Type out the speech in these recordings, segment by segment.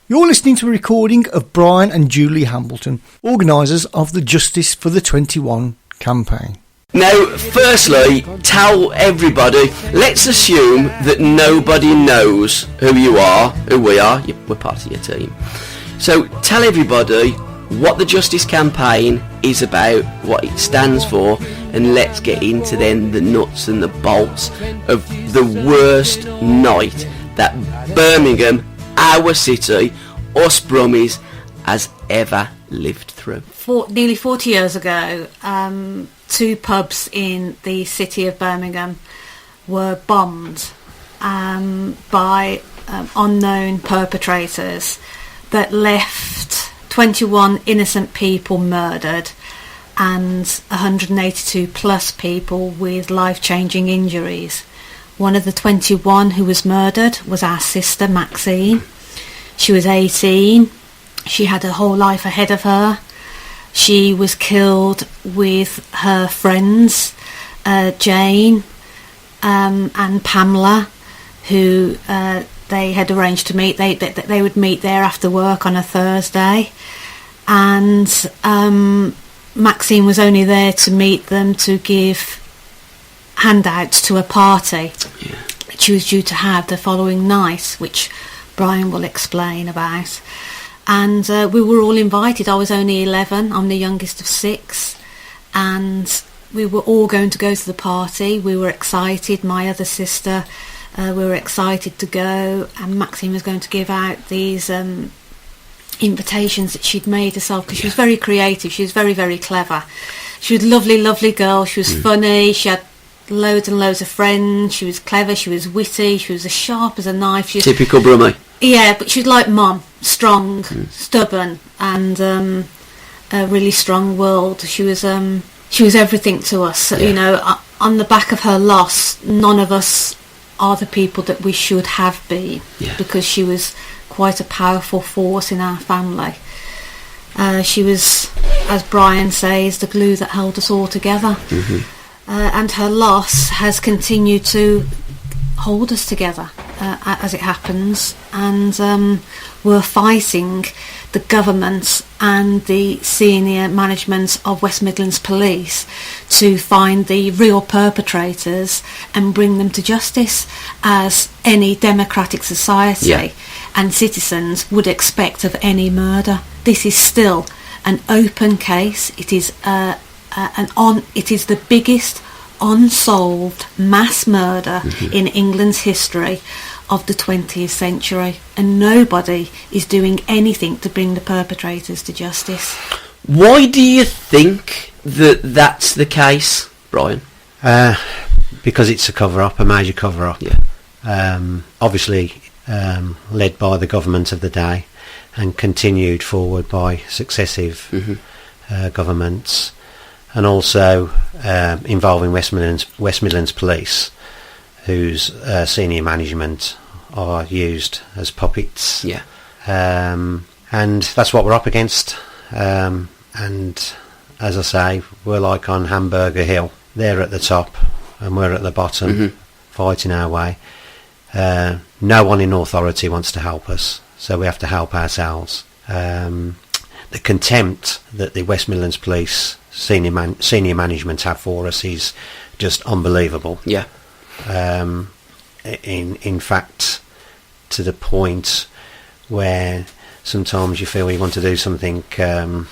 You're listening to a recording of Brian and Julie Hambleton, organisers of the Justice for the 21 campaign. Now, firstly, tell everybody, let's assume that nobody knows who you are, who we are, we're part of your team. So tell everybody what the Justice campaign is about, what it stands for, and let's get into then the nuts and the bolts of the worst night that Birmingham, our city, us Brummies, has ever lived through. Nearly 40 years ago, two pubs in the city of Birmingham were bombed by unknown perpetrators that left 21 innocent people murdered and 182 plus people with life-changing injuries. One of the 21 who was murdered was our sister Maxine. She was 18. She had her whole life ahead of her. She was killed with her friends, Jane and Pamela, who they had arranged to meet. They would meet there after work on a Thursday. And Maxine was only there to meet them to give handouts to a party that she was due to have the following night, which Brian will explain about. And we were all invited. I was only 11, I'm the youngest of 6, and we were all going to go to the party. We were excited, my other sister, we were excited to go, and Maxine was going to give out these invitations that she'd made herself, because she was very creative, she was very, very clever. She was a lovely, lovely girl, she was funny, she had loads and loads of friends, she was clever, she was witty, she was as sharp as a knife. She was, typical Brummie. Yeah, but she was like Mum, strong, stubborn, and a really strong-willed. She was everything to us. You know, on the back of her loss, none of us are the people that we should have been, because she was quite a powerful force in our family. She was, as Brian says, the glue that held us all together. And her loss has continued to hold us together, as it happens, and we're fighting the government and the senior management of West Midlands Police to find the real perpetrators and bring them to justice, as any democratic society and citizens would expect of any murder. This is still an open case. It is it is the biggest unsolved mass murder in England's history of the 20th century, and nobody is doing anything to bring the perpetrators to justice. Why do you think that that's the case, Brian? Because it's a cover-up, a major cover-up. Obviously led by the government of the day and continued forward by successive governments, and also involving West Midlands Police, whose senior management are used as puppets. And that's what we're up against. And as I say, we're like on Hamburger Hill. They're at the top and we're at the bottom, fighting our way. No one in authority wants to help us, so we have to help ourselves. The contempt that the West Midlands Police senior management have for us is just unbelievable. In fact, to the point where sometimes you feel you want to do something a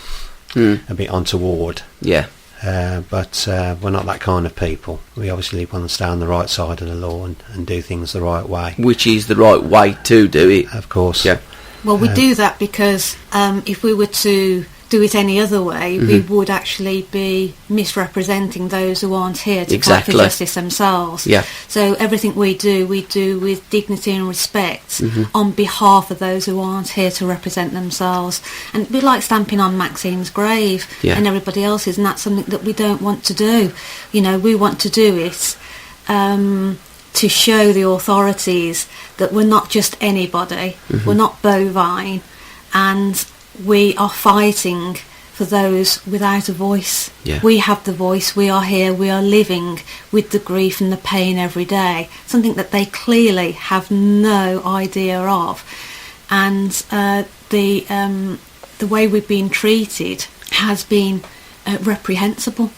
bit untoward. But we're not that kind of people. We obviously want to stay on the right side of the law and do things the right way. Which is the right way to do it. Of course. Well, we do that because if we were to do it any other way, we would actually be misrepresenting those who aren't here to fight for justice themselves. So everything we do with dignity and respect on behalf of those who aren't here to represent themselves. And we like stamping on Maxine's grave and everybody else's, and that's something that we don't want to do. You know, we want to do it to show the authorities that we're not just anybody, we're not bovine, and we are fighting for those without a voice. We have the voice, we are here, we are living with the grief and the pain every day, something that they clearly have no idea of. and the way we've been treated has been reprehensible,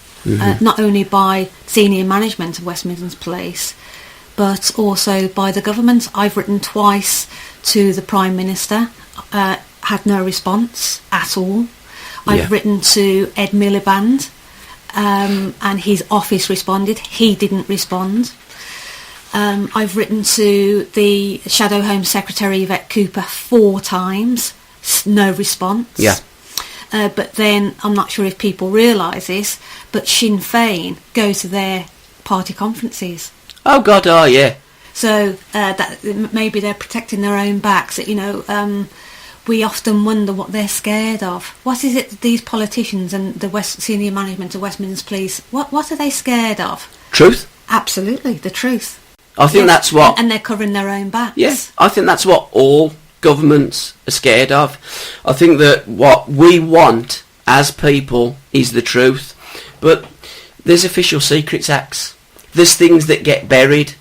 not only by senior management of West Midlands Police, but also by the government. I've written twice to the Prime Minister, had no response at all. I've written to Ed Miliband, and his office responded. He didn't respond. I've written to the Shadow Home Secretary, Yvette Cooper, 4 times. No response. Yeah. But then, I'm not sure if people realise this, but Sinn Féin go to their party conferences. Oh God, oh yeah. So that maybe they're protecting their own backs. We often wonder what they're scared of. What is it that these politicians and the senior management of West Midlands Police, what are they scared of? Truth? Absolutely, the truth. I think that's what... And they're covering their own backs. Yes, I think that's what all governments are scared of. I think that what we want as people is the truth. But there's Official Secrets Acts. There's things that get buried.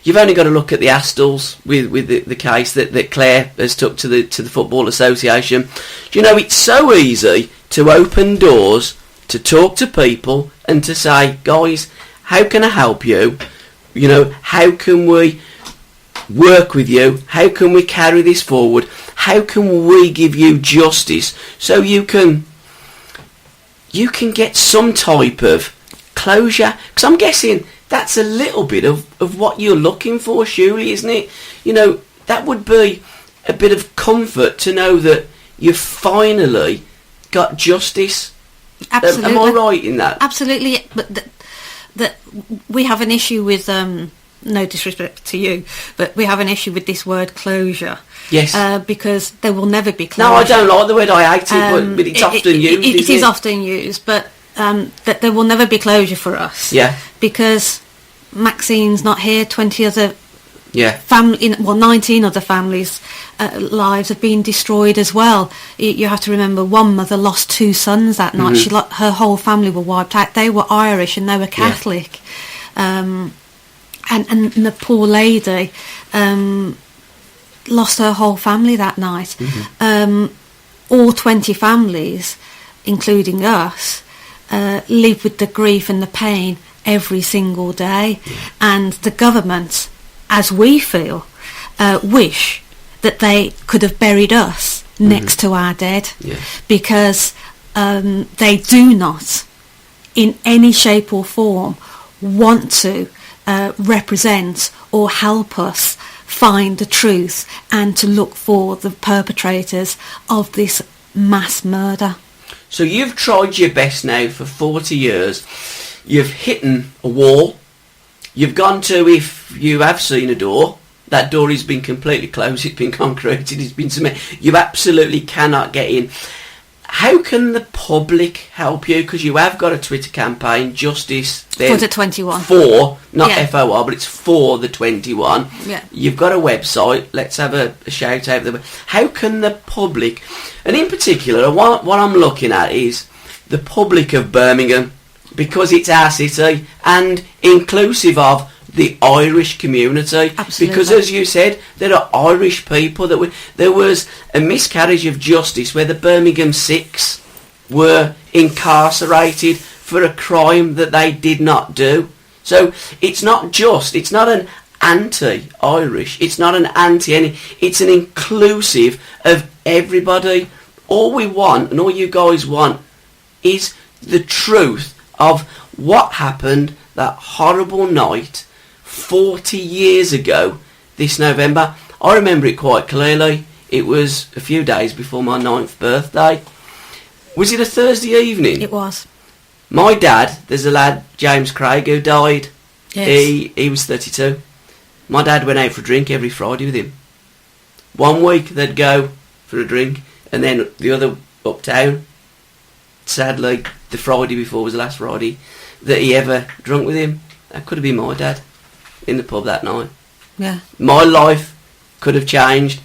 You've only got to look at the Astles with the case that Claire has took to the Football Association. Do you know, it's so easy to open doors, to talk to people and to say, guys, how can I help you? You know, how can we work with you? How can we carry this forward? How can we give you justice so you can get some type of closure? Because I'm guessing that's a little bit of what you're looking for, Julie, isn't it? You know, that would be a bit of comfort to know that you've finally got justice. Absolutely. Am I right in that? Absolutely. But that we have an issue with, no disrespect to you, but we have an issue with this word closure. Yes. Because there will never be closure. No, I don't like the word. I hate it, but it's often used. It is often used, but that there will never be closure for us. Yeah. Because Maxine's not here. 20 other 19 other families' lives have been destroyed as well. You have to remember, one mother lost 2 sons that night. Her whole family were wiped out. They were Irish and they were Catholic. And the poor lady lost her whole family that night. All 20 families, including us, live with the grief and the pain every single day. And the government, as we feel, wish that they could have buried us next to our dead, because they do not, in any shape or form, want to represent or help us find the truth and to look for the perpetrators of this mass murder. So you've tried your best now for 40 years. You've hit a wall. You've gone to, if you have seen a door, that door has been completely closed, it's been concreted, it's been cement. You absolutely cannot get in. How can the public help you? Because you have got a Twitter campaign, Justice... For the 21. For, not FOR, but it's for the 21. Yeah. You've got a website. Let's have a shout out there. How can the public... And in particular, what I'm looking at is the public of Birmingham, because it's our city, and inclusive of the Irish community. Absolutely. Because, as you said, there are Irish people there was a miscarriage of justice where the Birmingham Six were incarcerated for a crime that they did not do. So it's not an anti-Irish, it's not an anti-any, it's an inclusive of everybody. All we want, and all you guys want, is the truth of what happened that horrible night 40 years ago this November. I remember it quite clearly. It was a few days before my 9th birthday. Was it a Thursday evening? It was. My dad, there's a lad, James Craig, who died. Yes. He was 32. My dad went out for a drink every Friday with him. 1 week they'd go for a drink, and then the other uptown. Sadly, the Friday before was the last Friday that he ever drunk with him. That could have been my dad in the pub that night. Yeah. My life could have changed.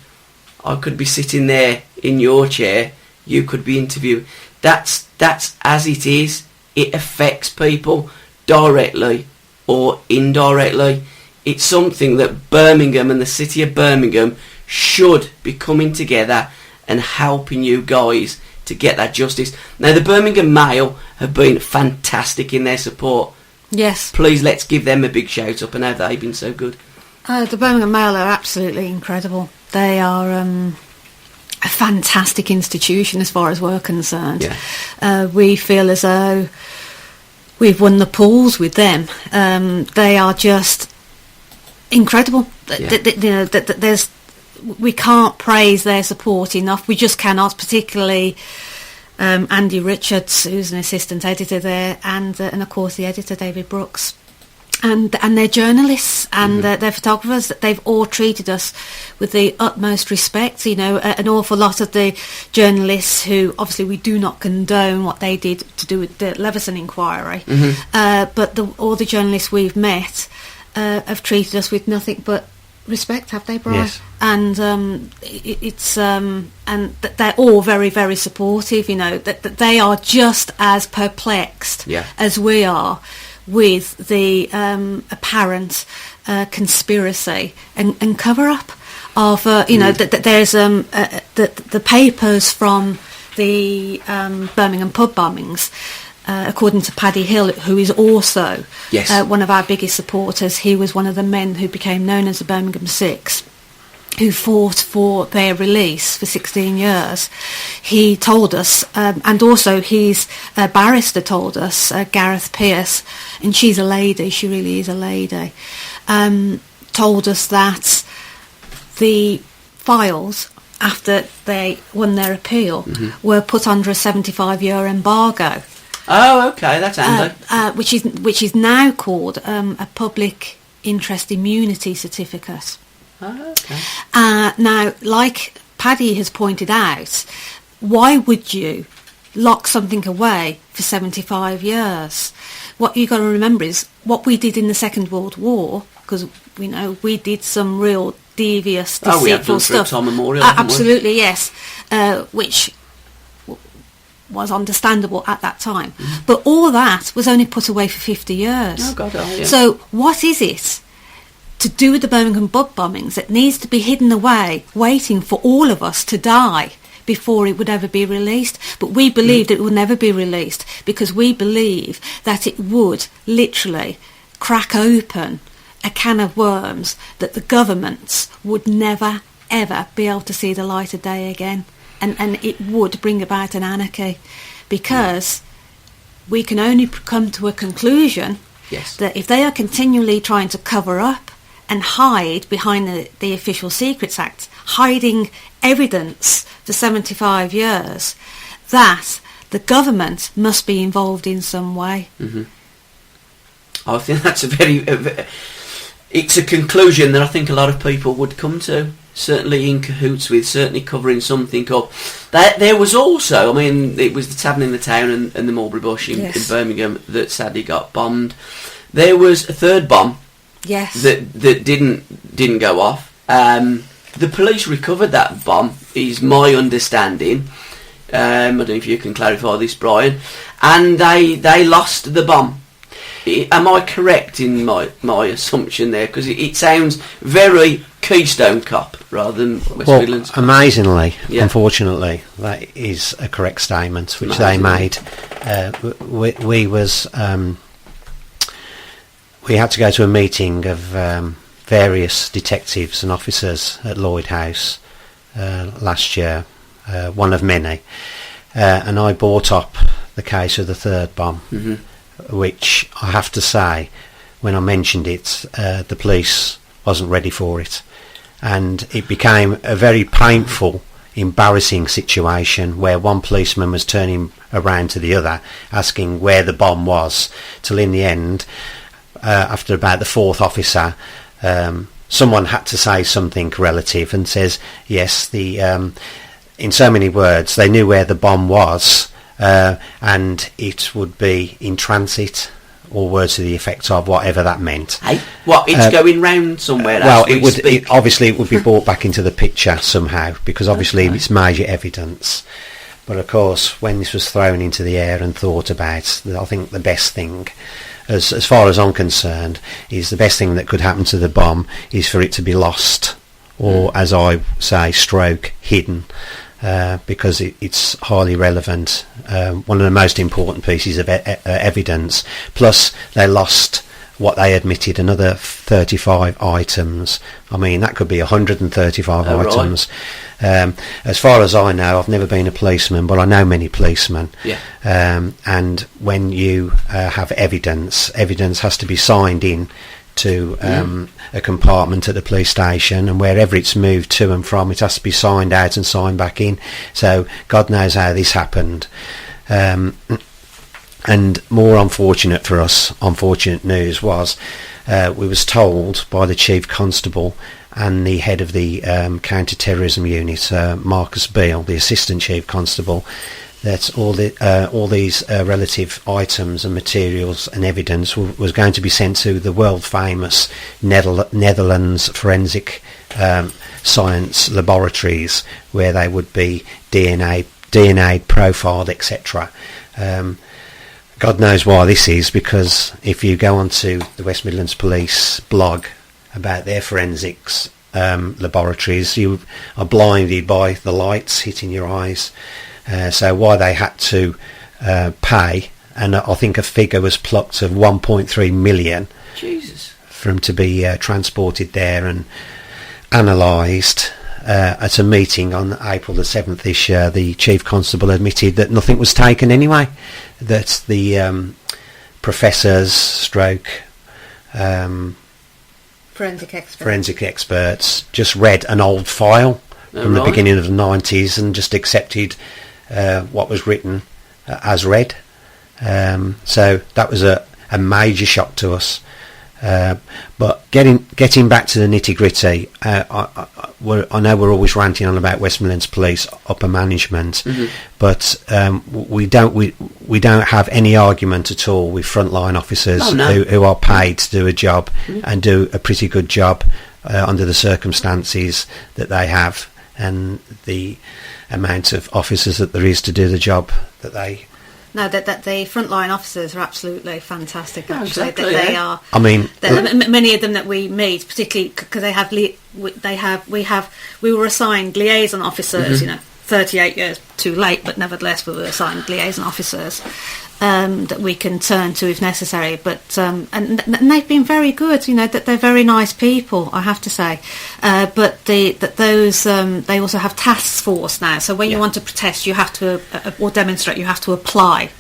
I could be sitting there in your chair. You could be interviewed. That's as it is. It affects people directly or indirectly. It's something that Birmingham and the city of Birmingham should be coming together and helping you guys to get that justice. Now, the Birmingham Mail have been fantastic in their support. Yes. Please, let's give them a big shout up. I know they've been so good. The Birmingham Mail are absolutely incredible. They are a fantastic institution as far as we're concerned. Yeah. We feel as though we've won the polls with them. They are just incredible. Yeah. We can't praise their support enough. We just cannot, particularly Andy Richards, who's an assistant editor there, and of course the editor David Brooks, and their journalists and their photographers. They've all treated us with the utmost respect. You know, an awful lot of the journalists who, obviously, we do not condone what they did to do with the Leveson inquiry, but all the journalists we've met have treated us with nothing but respect, have they, Brian? Yes. And they're all very, very supportive. You know, that they are just as perplexed as we are with the apparent conspiracy and cover up of there's the papers from the Birmingham pub bombings. According to Paddy Hill, who is also one of our biggest supporters, he was one of the men who became known as the Birmingham Six, who fought for their release for 16 years. He told us, and also his barrister told us, Gareth Pearce, and she's a lady, she really is a lady, told us that the files, after they won their appeal, were put under a 75-year embargo. Oh, okay, that's handy. Which is now called a public interest immunity certificate. Oh, okay. Now, like Paddy has pointed out, why would you lock something away for 75 years? What you've got to remember is what we did in the Second World War, because we know we did some real devious, deceitful we have done stuff. Tom Memorial, absolutely, yes. Which was understandable at that time. But all that was only put away for 50 years. Oh, God, yeah. So what is it to do with the Birmingham pub bombings that needs to be hidden away, waiting for all of us to die before it would ever be released? But we believed it would never be released because we believe that it would literally crack open a can of worms that the governments would never, ever be able to see the light of day again. And it would bring about an anarchy, because we can only come to a conclusion that if they are continually trying to cover up and hide behind the Official Secrets Act, hiding evidence for 75 years, that the government must be involved in some way. I think that's it's a conclusion that I think a lot of people would come to. Certainly in cahoots with, certainly covering something up. There was also, I mean, it was the Tavern in the Town and the Mulberry Bush in Birmingham that sadly got bombed. There was a third bomb that didn't go off. The police recovered that bomb, is my understanding. I don't know if you can clarify this, Brian. And they lost the bomb. Am I correct in my assumption there? Because it sounds very Keystone Cop rather than West Midlands. Amazingly, unfortunately, that is a correct statement which they made. We had to go to a meeting of various detectives and officers at Lloyd House last year, one of many, and I brought up the case of the third bomb. Which I have to say, when I mentioned it, the police wasn't ready for it, and it became a very painful, embarrassing situation where one policeman was turning around to the other asking where the bomb was, till in the end, after about the fourth officer, someone had to say something relative and says yes, in so many words, they knew where the bomb was. And it would be in transit, or words to the effect of whatever that meant. Hey, what? It's going round somewhere. Well, obviously it would be brought back into the picture somehow, because obviously it's major evidence. But of course, when this was thrown into the air and thought about, I think the best thing, as far as I'm concerned, is the best thing that could happen to the bomb is for it to be lost or as I say, stroke hidden, because it's highly relevant. One of the most important pieces of evidence. Plus, they lost what they admitted, another 35 items. I mean, that could be 135 items. Right. As far as I know, I've never been a policeman, but I know many policemen. Yeah. And when you have evidence has to be signed in to a compartment at the police station, and wherever it's moved to and from, it has to be signed out and signed back in. So God knows how this happened. And more unfortunate for us, unfortunate news was we was told by the Chief Constable and the head of the counter-terrorism unit, Marcus Beale, the Assistant Chief Constable, that all these relative items and materials and evidence was going to be sent to the world-famous Netherlands forensic science laboratories, where they would be DNA profiled, etc. God knows why this is, because if you go onto the West Midlands Police blog about their forensics laboratories, you are blinded by the lights hitting your eyes. So why they had to pay, and I think a figure was plucked of 1.3 million Jesus. for them to be transported there and analysed. At a meeting on April the 7th this year, the Chief Constable admitted that nothing was taken anyway, that the professors stroke forensic experts just read an old file from the beginning of the 90s and just accepted what was written as read. So that was a major shock to us. But getting back to the nitty-gritty, I know we're always ranting on about West Midlands Police upper management, but we don't have any argument at all with frontline officers who are paid to do a job and do a pretty good job under the circumstances that they have, and the amount of officers that there is to do the job that they. No, that the frontline officers are absolutely fantastic. Actually, exactly, that they are. I mean, many of them that we meet, particularly because we were assigned liaison officers. 38 years too late, but nevertheless we were assigned liaison officers that we can turn to if necessary. But and they've been very good. That they're very nice people, I have to say. But they also have task force now. So when you want to protest, you have to or demonstrate, you have to apply.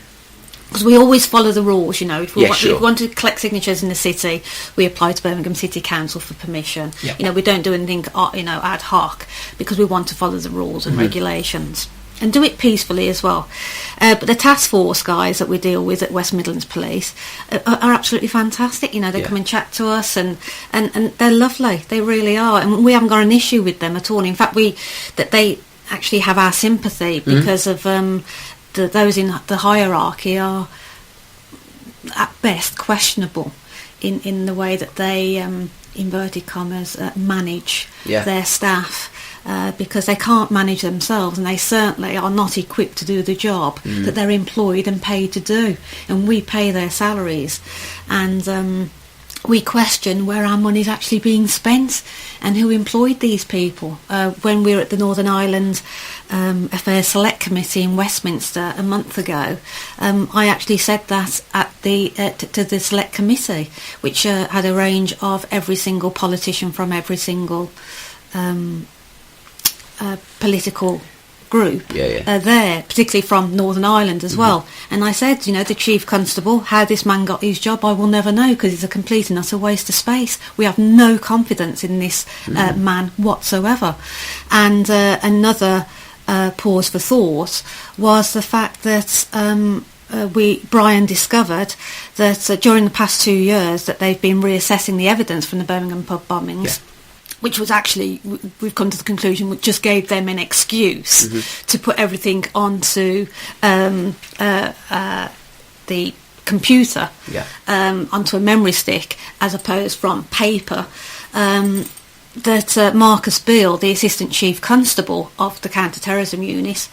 Because we always follow the rules, If we want to collect signatures in the city, we apply to Birmingham City Council for permission. Yeah. We don't do anything, ad hoc, because we want to follow the rules and regulations and do it peacefully as well. But the task force guys that we deal with at West Midlands Police are absolutely fantastic. They come and chat to us, and they're lovely. They really are, and we haven't got an issue with them at all. In fact, that they actually have our sympathy because of. Those in the hierarchy are at best questionable in the way that they inverted commas manage their staff, because they can't manage themselves, and they certainly are not equipped to do the job that they're employed and paid to do, and we pay their salaries, and we question where our money is actually being spent and who employed these people. When we were at the Northern Ireland Affairs Select Committee in Westminster a month ago, I actually said that at to the Select Committee, which had a range of every single politician from every single political group there, particularly from Northern Ireland as well. And I said, the Chief Constable, how this man got his job, I will never know, because it's a complete and utter waste of space. We have no confidence in this man whatsoever. And another pause for thought was the fact that Brian discovered that during the past 2 years that they've been reassessing the evidence from the Birmingham pub bombings, which was actually, we've come to the conclusion, which just gave them an excuse to put everything onto the computer, onto a memory stick, as opposed from paper. That Marcus Beale, the Assistant Chief Constable of the Counter-Terrorism Unit,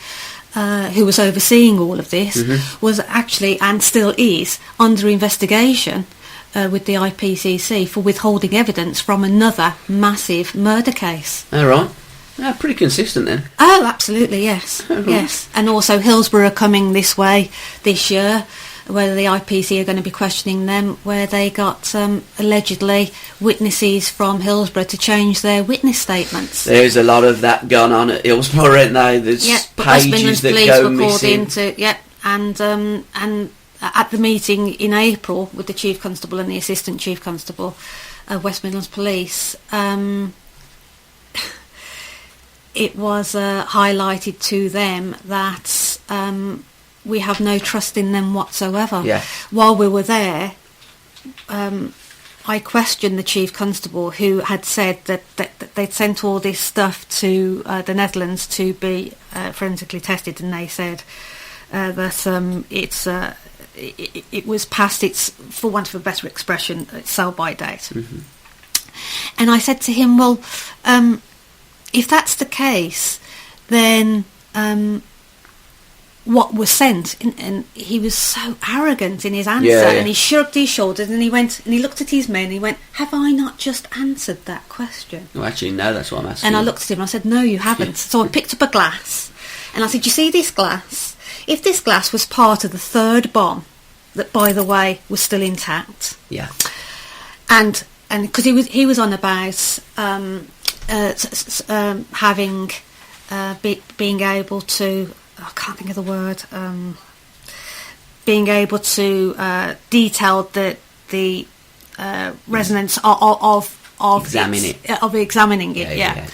who was overseeing all of this, was actually, and still is, under investigation with the IPCC for withholding evidence from another massive murder case. All right. Pretty consistent then. Oh, absolutely, yes. Yes. And also Hillsborough are coming this way this year, where the IPC are going to be questioning them, where they got allegedly witnesses from Hillsborough to change their witness statements. There's a lot of that going on at Hillsborough, isn't there? There's pages that police go were missing. called into, and at the meeting in April with the Chief Constable and the Assistant Chief Constable of West Midlands Police, it was highlighted to them that we have no trust in them whatsoever. Yeah. While we were there, I questioned the Chief Constable, who had said that they'd sent all this stuff to the Netherlands to be forensically tested, and they said that it was past its, for want of a better expression, its sell-by date. Mm-hmm. And I said to him, well, if that's the case, then what was sent? And he was so arrogant in his answer, and he shrugged his shoulders, and he went and he looked at his men and he went, have I not just answered that question? Well, actually, no, that's what I'm asking. And I looked at him and I said, no, you haven't. So I picked up a glass and I said, you see this glass? If this glass was part of the third bomb, that, by the way, was still intact. Yeah. And because he was on about having being able to, I can't think of the word, being able to detail the resonance of examining it. Yeah.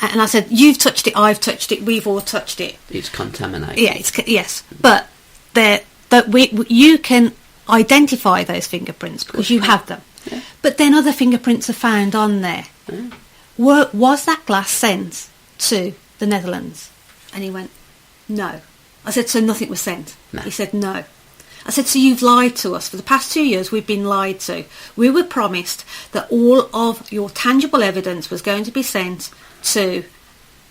And I said, you've touched it, I've touched it, we've all touched it. It's contaminated. Yeah, yes, but you can identify those fingerprints because you have them. Yeah. But then other fingerprints are found on there. Yeah. Was that glass sent to the Netherlands? And he went, no. I said, so nothing was sent? No. He said, no. I said, so you've lied to us. For the past 2 years, we've been lied to. We were promised that all of your tangible evidence was going to be sent to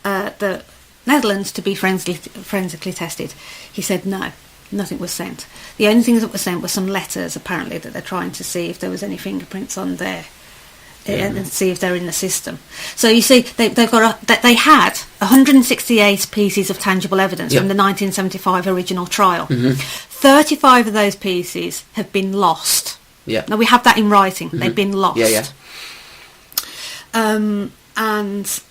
the Netherlands to be forensically tested. He said, no, nothing was sent. The only things that were sent were some letters, apparently, that they're trying to see if there was any fingerprints on there. And see if they're in the system. So you see, they had 168 pieces of tangible evidence from the 1975 original trial. Mm-hmm. 35 of those pieces have been lost. Yeah. Now we have that in writing. Mm-hmm. They've been lost. Yeah. And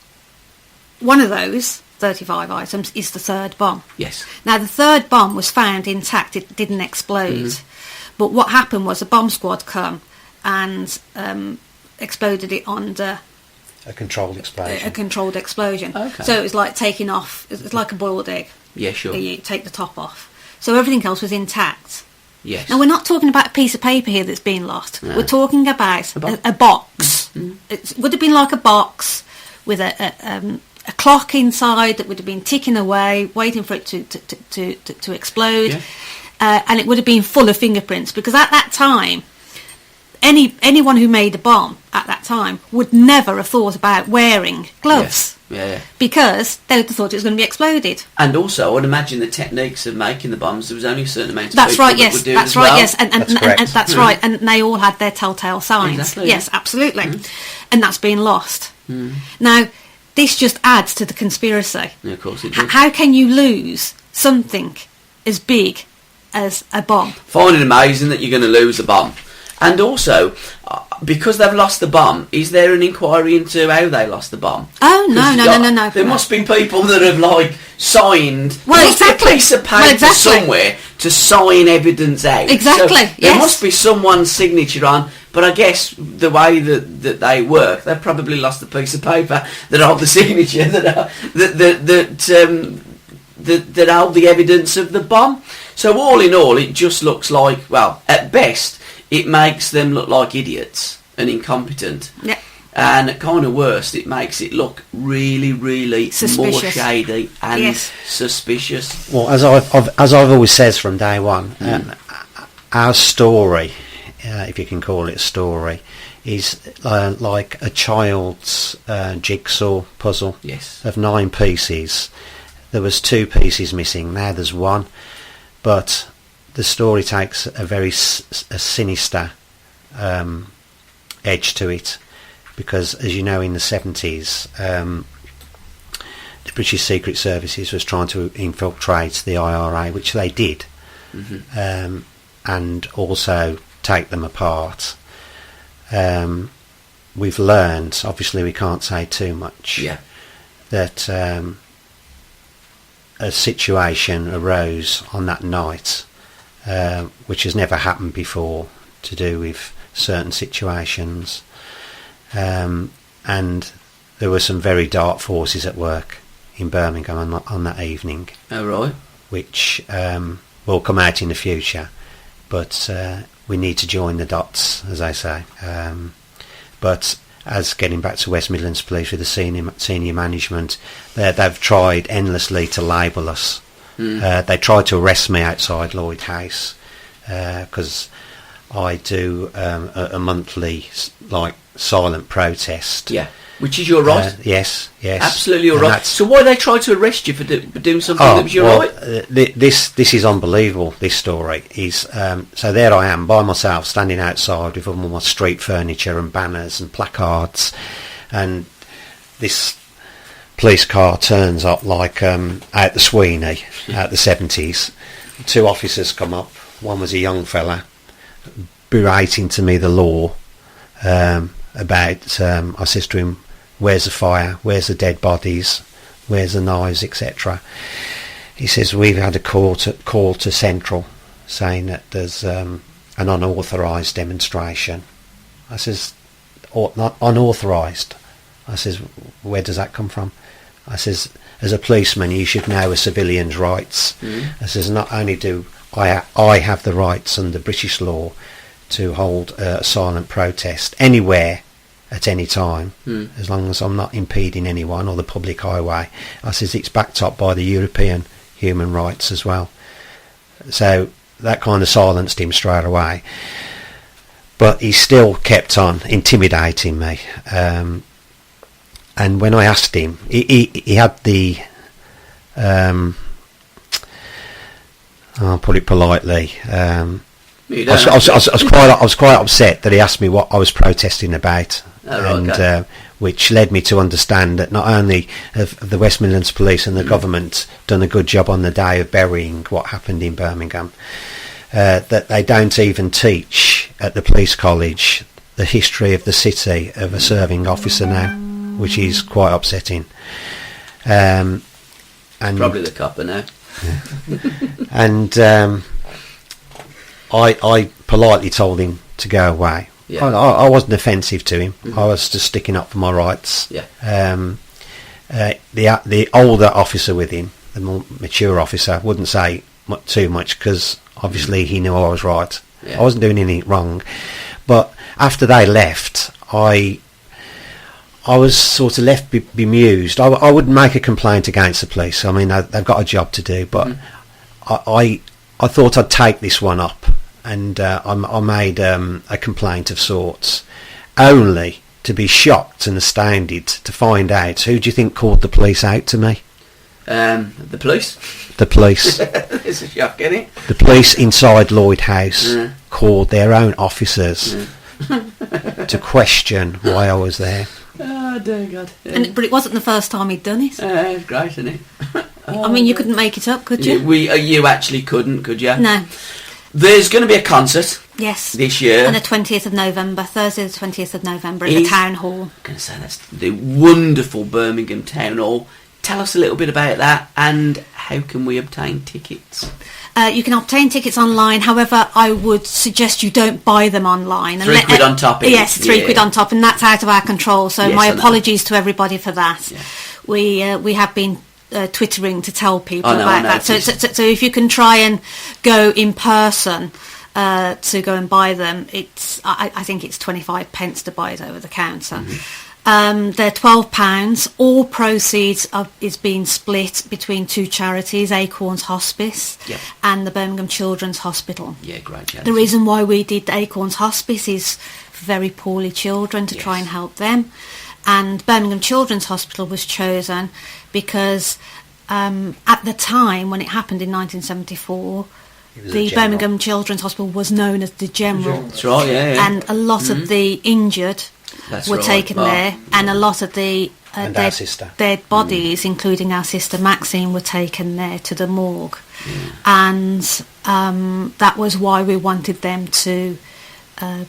one of those 35 items is the third bomb. Yes. Now the third bomb was found intact. It didn't explode. Mm-hmm. But what happened was a bomb squad come and exploded it under a controlled explosion. Okay. So it was like taking off. It was like a boiled egg. Yeah, sure. You take the top off. So everything else was intact. Yes. Now we're not talking about a piece of paper here that's been lost. No. We're talking about a box. Mm-hmm. It would have been like a box with a clock inside that would have been ticking away, waiting for it to explode, and it would have been full of fingerprints because at that time. Anyone who made a bomb at that time would never have thought about wearing gloves. Yeah. Because they would have thought it was going to be exploded. And also, I would imagine the techniques of making the bombs, there was only a certain amount of that's people right, that yes, would do that's it as right, well. Yes, and that's right, and they all had their telltale signs. Exactly, yes, absolutely. And that's been lost. Now, this just adds to the conspiracy. Yeah, of course it does. How can you lose something as big as a bomb? Find it amazing that you're going to lose a bomb. And also, because they've lost the bomb, is there an inquiry into how they lost the bomb? Oh, no. There must be people that have, signed... Well, exactly. A piece of paper somewhere to sign evidence out. Exactly, so there must be someone's signature on, but I guess the way that they work, they've probably lost a piece of paper that hold the signature, that hold the evidence of the bomb. So all in all, it just looks like, well, at best... it makes them look like idiots and incompetent. Yeah. And at kind of worst, it makes it look really, really suspicious. More shady and suspicious. Well, as I've always said from day one, our story, if you can call it a story, is like a child's jigsaw puzzle of 9 pieces. There was 2 pieces missing. Now there's 1, but the story takes a very a sinister edge to it, because, as you know, in the 70s, the British Secret Services was trying to infiltrate the IRA, which they did, and also take them apart. We've learned, obviously we can't say too much, that a situation arose on that night which has never happened before, to do with certain situations, and there were some very dark forces at work in Birmingham on that evening. Oh, right. Which will come out in the future, but we need to join the dots, as I say. But as getting back to West Midlands Police with the senior management, they've tried endlessly to label us. They tried to arrest me outside Lloyd House because I do a monthly silent protest. Yeah, which is your right. Yes, absolutely your right. So why they try to arrest you for doing something that was your right? This is unbelievable. This story is so there I am by myself, standing outside with all my street furniture and banners and placards, and this police car turns up like out the Sweeney, out the 70s. Two officers come up. One was a young fella berating to me the law about, I says to him, where's the fire, where's the dead bodies, where's the knives, etc. He says, we've had a call to Central saying that there's an unauthorised demonstration. I says, not unauthorised. I says, where does that come from? I says, as a policeman you should know a civilian's rights. I says, not only do I have the rights under British law to hold a silent protest anywhere at any time, as long as I'm not impeding anyone or the public highway. I says it's backed up by the European human rights as well. So that kind of silenced him straight away. But he still kept on intimidating me. And when I asked him, he had the, I'll put it politely, I was quite upset that he asked me what I was protesting about, which led me to understand that not only have the West Midlands Police and the government done a good job on the day of burying what happened in Birmingham, that they don't even teach at the police college the history of the city of a serving officer now, which is quite upsetting. And probably the copper now. And I politely told him to go away. I wasn't offensive to him. I was just sticking up for my rights. The older officer with him, the more mature officer, wouldn't say too much because obviously he knew I was right. I wasn't doing anything wrong. But after they left, I was sort of left bemused. I wouldn't make a complaint against the police. I mean, they've got a job to do, but I thought I'd take this one up, and I made a complaint of sorts, only to be shocked and astounded to find out, who do you think called the police out to me? The police? The police. It's a shock, isn't it? The police inside Lloyd House called their own officers to question why I was there. Oh, dear God. But it wasn't the first time he'd done it. It's great, isn't it? I mean, you couldn't make it up, could you? You actually couldn't, could you? No. There's going to be a concert. Yes. This year. On the 20th of November, Thursday the 20th of November, at the Town Hall. I'm going to say that's the wonderful Birmingham Town Hall. Tell us a little bit about that, and how can we obtain tickets? You can obtain tickets online. However, I would suggest you don't buy them online. £3 on top. Yes, £3 on top, and that's out of our control. So my apologies to everybody for that. Yeah. We have been twittering to tell people about that. So if you can try and go in person to go and buy them, I think it's 25 pence to buy it over the counter. They're £12. All proceeds is being split between two charities, Acorns Hospice and the Birmingham Children's Hospital. Yeah, great charity. The reason why we did Acorns Hospice is for very poorly children, to try and help them. And Birmingham Children's Hospital was chosen because at the time when it happened in 1974, the Birmingham Children's Hospital was known as the General. That's right, yeah. And a lot of the injured were taken there, and a lot of the dead bodies, including our sister Maxine, were taken there to the morgue. And that was why we wanted them to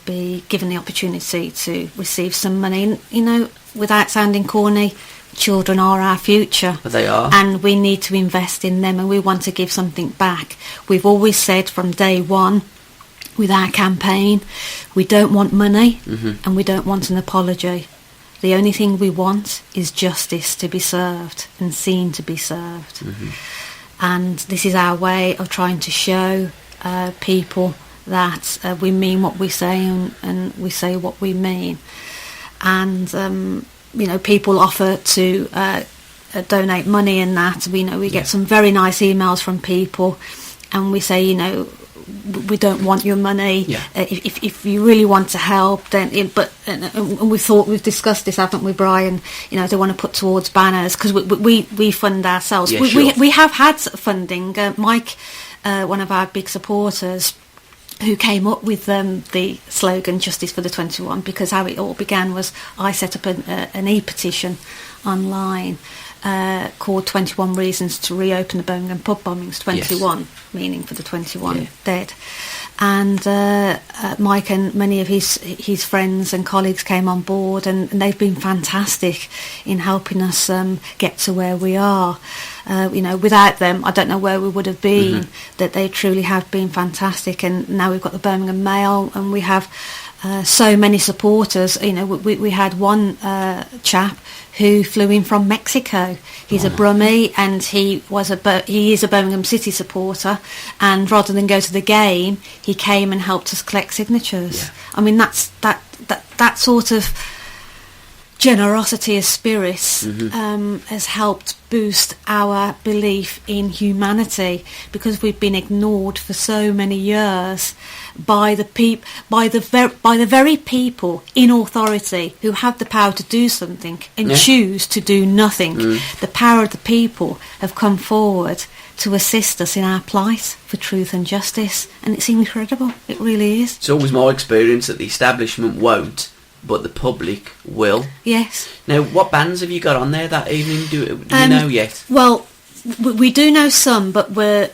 be given the opportunity to receive some money. You know, without sounding corny, children are our future. But they are. And we need to invest in them, and we want to give something back. We've always said from day one with our campaign, we don't want money and we don't want an apology. The only thing we want is justice to be served and seen to be served. And this is our way of trying to show people that we mean what we say, and we say what we mean. And you know, people offer to donate money in that. We get some very nice emails from people, and we say, you know, we don't want your money. If you really want to help, then and we've discussed this, haven't we, Brian? You know, they want to put towards banners, because we fund ourselves. We have had funding. Mike, one of our big supporters, who came up with the slogan "Justice for the 21," because how it all began was I set up an e-petition online called 21 Reasons to Reopen the Birmingham Pub Bombings, 21 meaning for the 21 dead. And Mike and many of his friends and colleagues came on board, and they've been fantastic in helping us get to where we are. You know, without them, I don't know where we would have been. That they truly have been fantastic. And now we've got the Birmingham Mail, and we have so many supporters. You know, we had one chap who flew in from Mexico. He's a Brummie, and he is a Birmingham City supporter. And rather than go to the game, he came and helped us collect signatures. I mean, that sort of generosity of spirit has helped boost our belief in humanity, because we've been ignored for so many years by the very people in authority who have the power to do something and choose to do nothing. The power of the people have come forward to assist us in our plight for truth and justice, and it's incredible. It really is. It's always my experience that the establishment won't, but the public will. Yes. Now, what bands have you got on there that evening? Do you know yet? Well, we do know some, but we're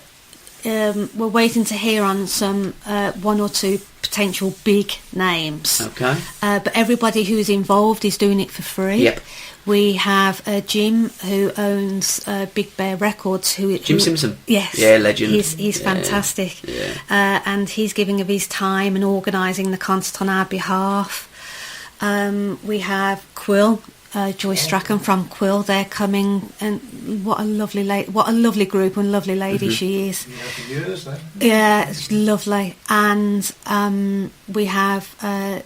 waiting to hear on some one or two potential big names. Okay. But everybody who's involved is doing it for free. Yep. We have Jim, who owns Big Bear Records. Jim Simpson. Yes. Yeah, legend. He's fantastic. Yeah. And he's giving of his time and organising the concert on our behalf. We have Quill, Joy Strachan from Quill. They're coming, and what a lovely group and lovely lady she is. Yeah, it's lovely. And we have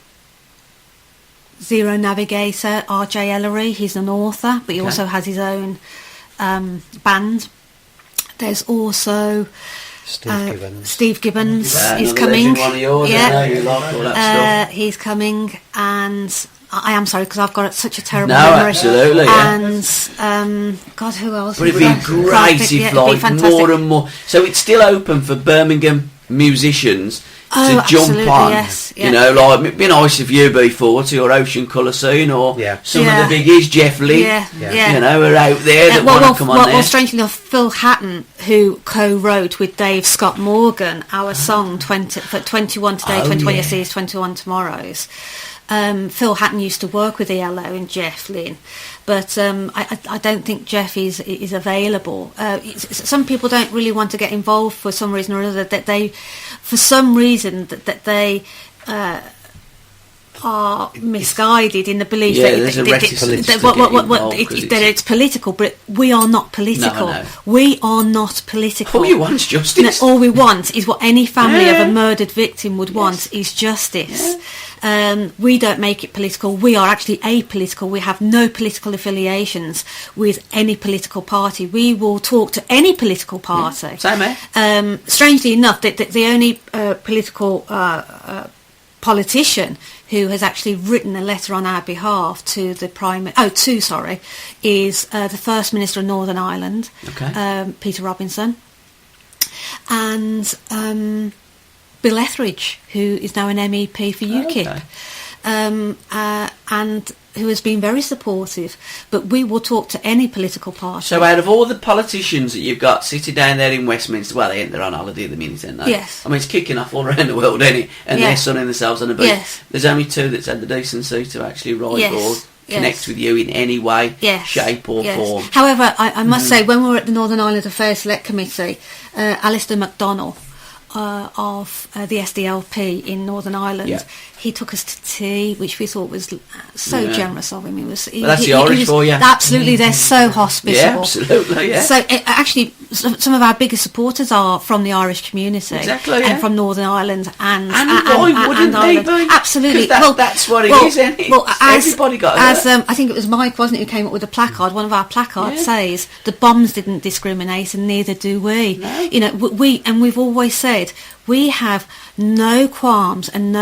Zero Navigator, R.J. Ellery. He's an author, but he also has his own band. There's also Steve Gibbons is coming. One of yours, I know you like all that stuff. He's coming, and I am sorry because I've got such a terrible memory. Absolutely, yeah. And God, who else? But it'd be great if like more and more. So it's still open for Birmingham musicians to jump on. Yes, you know, like it'd be nice if UB40 or Ocean Colour Scene or some of the biggies, Jeff Lynne, you know, are out there that want to come on there. Well, strangely enough, Phil Hatton, who co-wrote with Dave Scott Morgan our song 21 Today, 21 Yesterdays, 21 Tomorrows. Phil Hatton used to work with ELO and Jeff Lynne, but I don't think Jeff is available. Some people don't really want to get involved for some reason or other. That they are misguided in the belief that it's political, but we are not political. No. We are not political. All you want is justice. No, all we want is what any family of a murdered victim would want, is justice. We don't make it political. We are actually apolitical. We have no political affiliations with any political party. We will talk to any political party. Same here. Strangely enough, the only political politician who has actually written a letter on our behalf to the is the First Minister of Northern Ireland, Peter Robinson. and Bill Etheridge, who is now an MEP for UKIP, and who has been very supportive. But we will talk to any political party. So out of all the politicians that you've got sitting down there in Westminster, well, they're on holiday at the minute, aren't they? Yes. I mean, it's kicking off all around the world, isn't it? And they're sunning themselves on a beach. Yes. There's only 2 that's had the decency to actually write or connect with you in any way, shape or form. However, I must say, when we were at the Northern Ireland Affairs Select Committee, Alistair MacDonnell of the SDLP in Northern Ireland, he took us to tea, which we thought was so generous of him. That's the Irish for you. Absolutely, they're so hospitable. Yeah, absolutely, yeah. So actually, some of our biggest supporters are from the Irish community, and from Northern Ireland, and why wouldn't they be? Absolutely, that's what it is, isn't it? Well, everybody got that. I think it was Mike, wasn't it, who came up with a placard. One of our placards says, "The bombs didn't discriminate, and neither do we." No. You know, we've always said we have no qualms and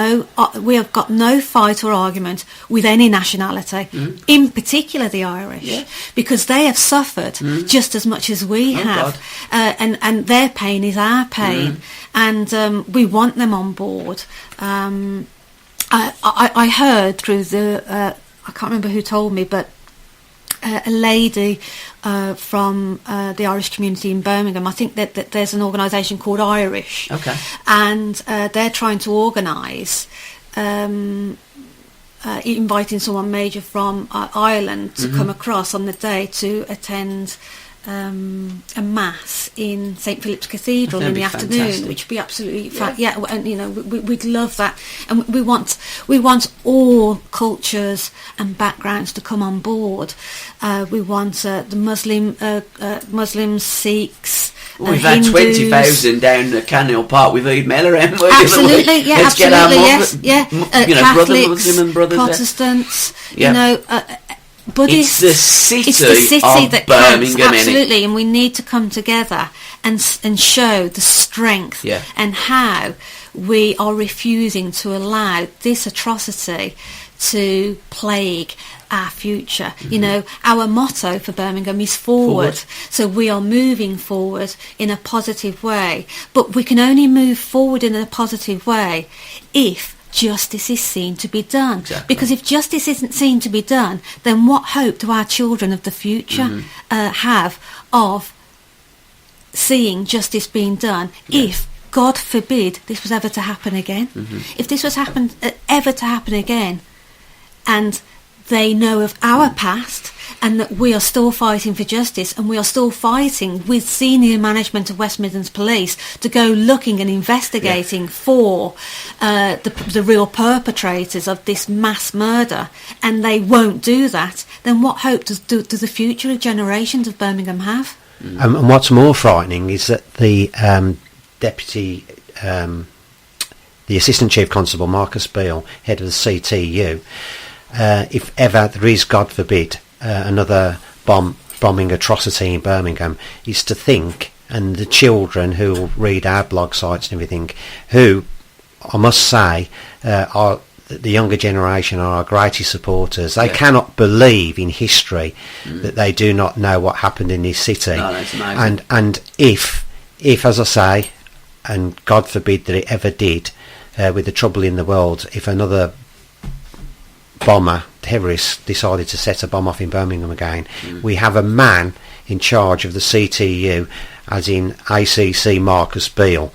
we have got no fight or argument with any nationality, in particular the Irish, because they have suffered just as much as we have, and their pain is our pain, and we want them on board. I heard through I can't remember who told me, but a lady from the Irish community in Birmingham, I think that there's an organisation called Irish, and they're trying to organise inviting someone major from Ireland to come across on the day to attend a mass in St Philip's Cathedral in the afternoon, fantastic. which would be absolutely and you know, we'd love that, and we want all cultures and backgrounds to come on board. We want the Muslims, Sikhs. We've had Hindus. 20,000 down the Canal Park with Eid Miller, haven't we? Absolutely, yeah, Let's absolutely, get our Catholics, brother Muslim and brothers, Protestants, you know. Buddhists. It's the city of that Birmingham, counts, absolutely, and we need to come together and show the strength and how we are refusing to allow this atrocity to plague our future. You know, our motto for Birmingham is forward. So we are moving forward in a positive way, but we can only move forward in a positive way if justice is seen to be done. Because if justice isn't seen to be done, then what hope do our children of the future have of seeing justice being done if, God forbid, this was ever to happen again? If this was ever to happen again, and they know of our past and that we are still fighting for justice, and we are still fighting with senior management of West Midlands Police to go looking and investigating for the real perpetrators of this mass murder, and they won't do that, then what hope does the future generations of Birmingham have? And what's more frightening is that the deputy, the Assistant Chief Constable, Marcus Beale, head of the CTU, if ever there is, God forbid, another bombing atrocity in Birmingham, is to think, and the children who will read our blog sites and everything, who, I must say, are the younger generation, are our greatest supporters. They cannot believe in history that they do not know what happened in this city. No, that's amazing. And if, as I say, and God forbid that it ever did, with the trouble in the world, if another terrorist decided to set a bomb off in Birmingham again, we have a man in charge of the CTU, as in ACC Marcus Beale,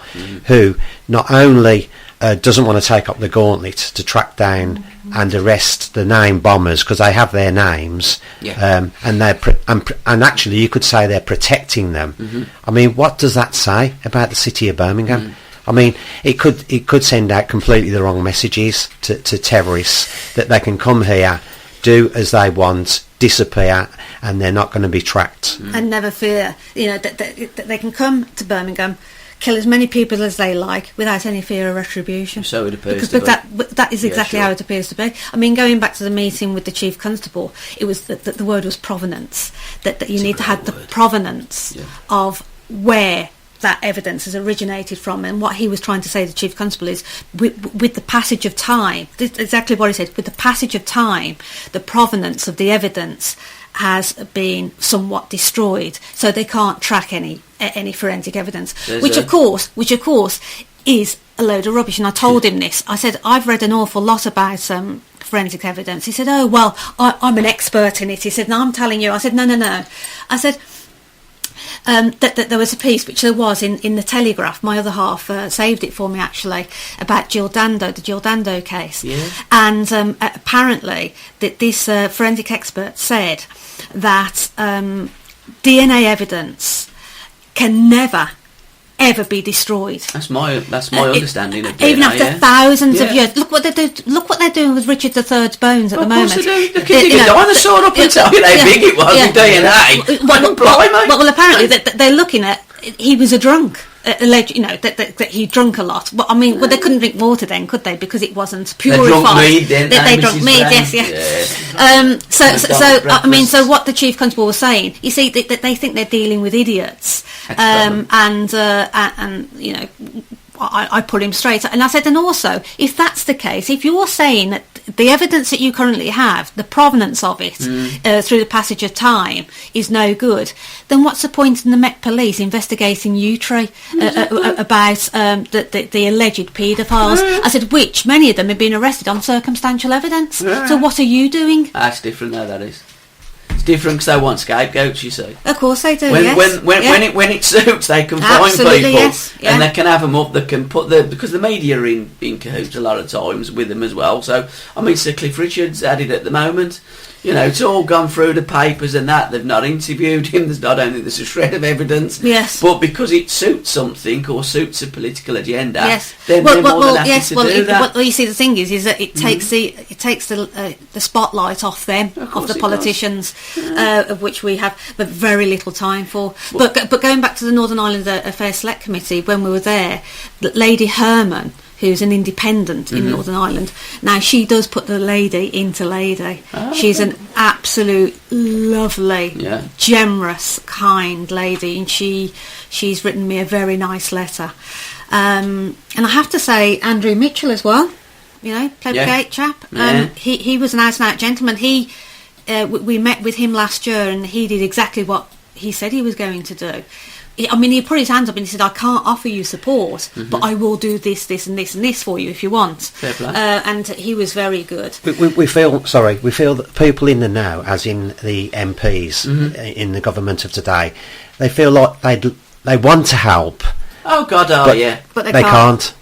who not only doesn't want to take up the gauntlet to track down and arrest the named bombers, because they have their names, and and actually you could say they're protecting them. I mean, what does that say about the city of Birmingham? I mean, it could send out completely the wrong messages to terrorists that they can come here, do as they want, disappear, and they're not going to be tracked. And never fear, you know, that they can come to Birmingham, kill as many people as they like without any fear of retribution. So it appears to be. That is exactly how it appears to be. I mean, going back to the meeting with the Chief Constable, it was that the word was provenance, that you need to have the provenance of where that evidence has originated from. And what he was trying to say, the Chief Constable, is with the passage of time, this is exactly what he said, with the passage of time, the provenance of the evidence has been somewhat destroyed, so they can't track any forensic evidence, which of course is a load of rubbish. And I told him this. I said, I've read an awful lot about forensic evidence. He said, oh, well, I'm an expert in it. He said, no, I'm telling you. I said, no. I said, that there was a piece, which there was in the Telegraph, my other half saved it for me actually, about the Jill Dando case. Yeah. And apparently that this forensic expert said that DNA evidence can never ever be destroyed. That's my understanding of DNA. Even after thousands of years. Look what they're doing with Richard III's bones at the moment. Of course they do. They can dig a dinosaur up and tell you how big it was with DNA. Well, apparently they're looking at, he was a drunk. Alleged, that he drunk a lot. But I mean, they couldn't drink water then, could they? Because it wasn't purified. They drunk mead then. They drunk mead, yes. So what the Chief Constable was saying, you see, they think they're dealing with idiots, and I put him straight. And I said, and also, if that's the case, if you're saying that the evidence that you currently have, the provenance of it through the passage of time is no good, then what's the point in the Met Police investigating Utree about the alleged paedophiles? I said, which many of them have been arrested on circumstantial evidence. So what are you doing? That's different though, that is. It's different because they want scapegoats, you see. Of course they do, when it suits, they can find people, and they can have them up, they can put because the media are in cahoots a lot of times with them as well. So, I mean, Sir Cliff Richard's at it at the moment. It's all gone through the papers and that. They've not interviewed him. There's not only there's a shred of evidence, but because it suits something or suits a political agenda, then they're more than happy to do that. Well, you see, the thing is that it takes the spotlight off them, of the politicians, of which we have very little time for. But going back to the Northern Ireland Affairs Select Committee, when we were there, Lady Herman, who's an independent in Northern Ireland. Now, she does put the lady into lady. She's an absolute lovely, generous, kind lady, and she's written me a very nice letter. And I have to say, Andrew Mitchell as well, plebgate chap. He was an out-and-out gentleman. We met with him last year, and he did exactly what he said he was going to do. I mean, he put his hands up and he said, I can't offer you support, but I will do this, this and this and this for you if you want. Fair play. And he was very good. We feel that people in the now, as in the MPs in the government of today, they feel like they want to help. Oh, God, but they can't.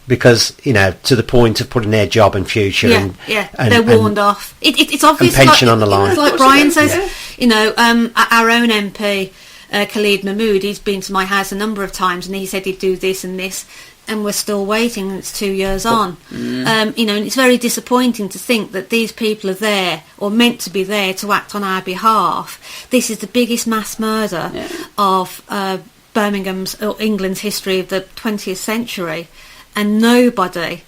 Because, to the point of putting their job and future and they're warned off. It's obvious. And pension on the line. Like Brian says, our own MP, Khalid Mahmood, he's been to my house a number of times and he said he'd do this and this, and we're still waiting. It's 2 years on. And it's very disappointing to think that these people are there, or meant to be there, to act on our behalf. This is the biggest mass murder of Birmingham's or England's history of the 20th century, and nobody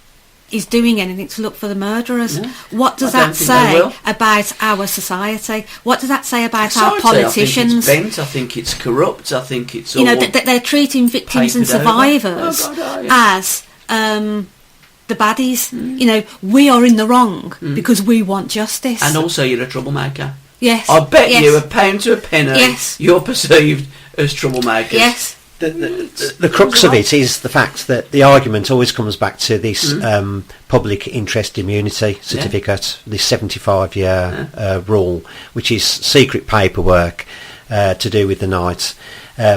is doing anything to look for the murderers. What does that say about our society? What does that say about our politicians? I think it's bent. I think it's corrupt. I think it's all they're treating victims and survivors as the baddies. We are in the wrong because we want justice. And also, you're a troublemaker. Yes. I bet you £1 to a penny you're perceived as troublemakers. Yes. The crux of it is the fact that the argument always comes back to this public interest immunity certificate, this 75-year rule, which is secret paperwork to do with the Knights,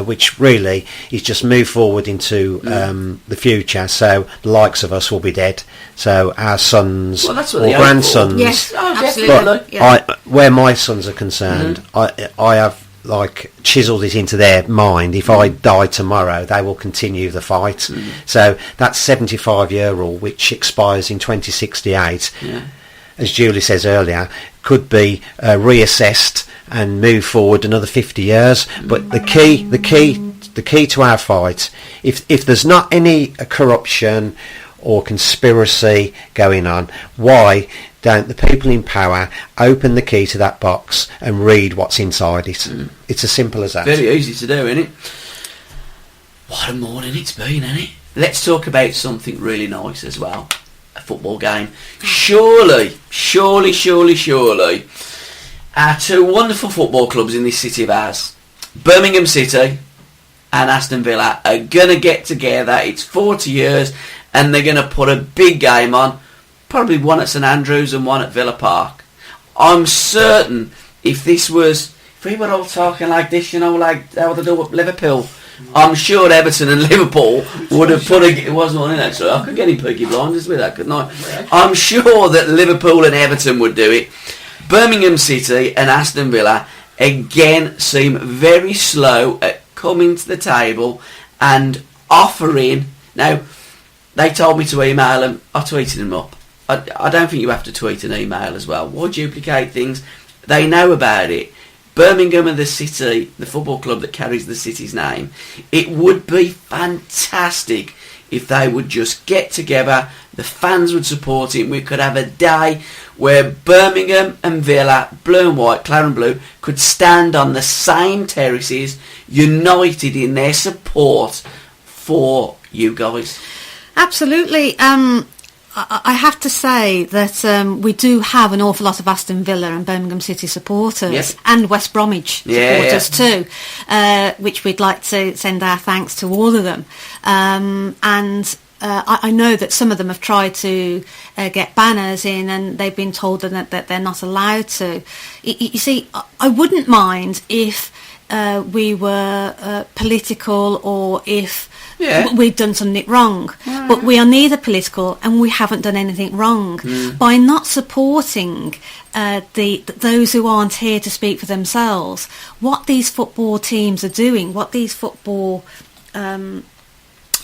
which really is just move forward into the future. So the likes of us will be dead. So our sons or grandsons. Yes, absolutely. Where my sons are concerned, I have chiselled it into their mind. If I die tomorrow, they will continue the fight. So that 75-year rule, which expires in 2068, as Julie says earlier, could be reassessed and move forward another 50 years. But the key to our fight, if there's not any corruption or conspiracy going on, why don't the people in power open the key to that box and read what's inside it? It's as simple as that. Very easy to do, isn't it? What a morning it's been, isn't it? Let's talk about something really nice as well. A football game. Surely, our two wonderful football clubs in this city of ours, Birmingham City and Aston Villa, are going to get together. It's 40 years, and they're going to put a big game on, probably one at St Andrews and one at Villa Park. I'm certain if we were all talking like this, like how they do at Liverpool, I'm sure Everton and Liverpool would have put it wasn't on in that, so I could get him Peaky Blinders with that, couldn't I? I'm sure that Liverpool and Everton would do it. Birmingham City and Aston Villa again seem very slow at coming to the table and offering. Now, they told me to email them. I tweeted them up. I don't think you have to tweet an email as well. Why duplicate things? They know about it. Birmingham and the city, the football club that carries the city's name, it would be fantastic if they would just get together, the fans would support it, and we could have a day where Birmingham and Villa, blue and white, claret and blue, could stand on the same terraces, united in their support for you guys. Absolutely. I have to say that we do have an awful lot of Aston Villa and Birmingham City supporters, and West Bromwich supporters too, which we'd like to send our thanks to all of them. I know that some of them have tried to get banners in, and they've been told that they're not allowed to. You see, I wouldn't mind if we were political, or if we've done something wrong, but we are neither political and we haven't done anything wrong. By not supporting those who aren't here to speak for themselves, what these football teams are doing, what these football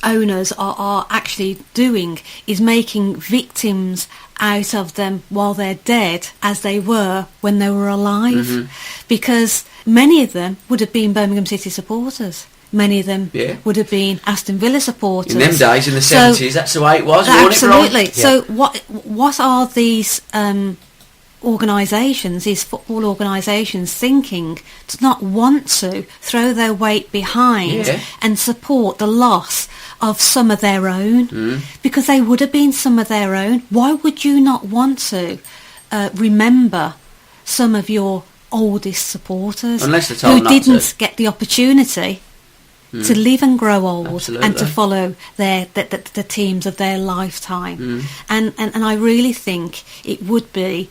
owners are actually doing, is making victims out of them while they're dead, as they were when they were alive, because many of them would have been Birmingham City supporters. Many of them would have been Aston Villa supporters. In them days, in the 70s, that's the way it was. Absolutely. So what are these organisations, these football organisations, thinking to not want to throw their weight behind and support the loss of some of their own? Because they would have been some of their own. Why would you not want to remember some of your oldest supporters who didn't get the opportunity to live and grow old and to follow the teams of their lifetime? And I really think it would be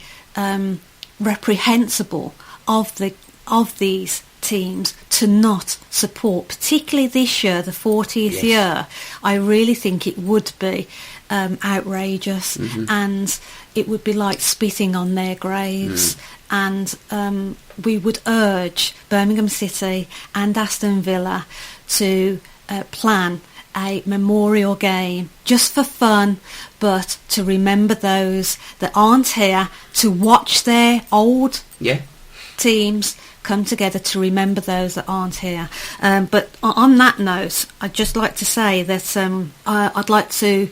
reprehensible of these teams to not support, particularly this year, the 40th year. I really think it would be outrageous, and it would be like spitting on their graves. And we would urge Birmingham City and Aston Villa to plan a memorial game, just for fun, but to remember those that aren't here, to watch their old teams come together, to remember those that aren't here. But on that note, I'd just like to say that I'd like to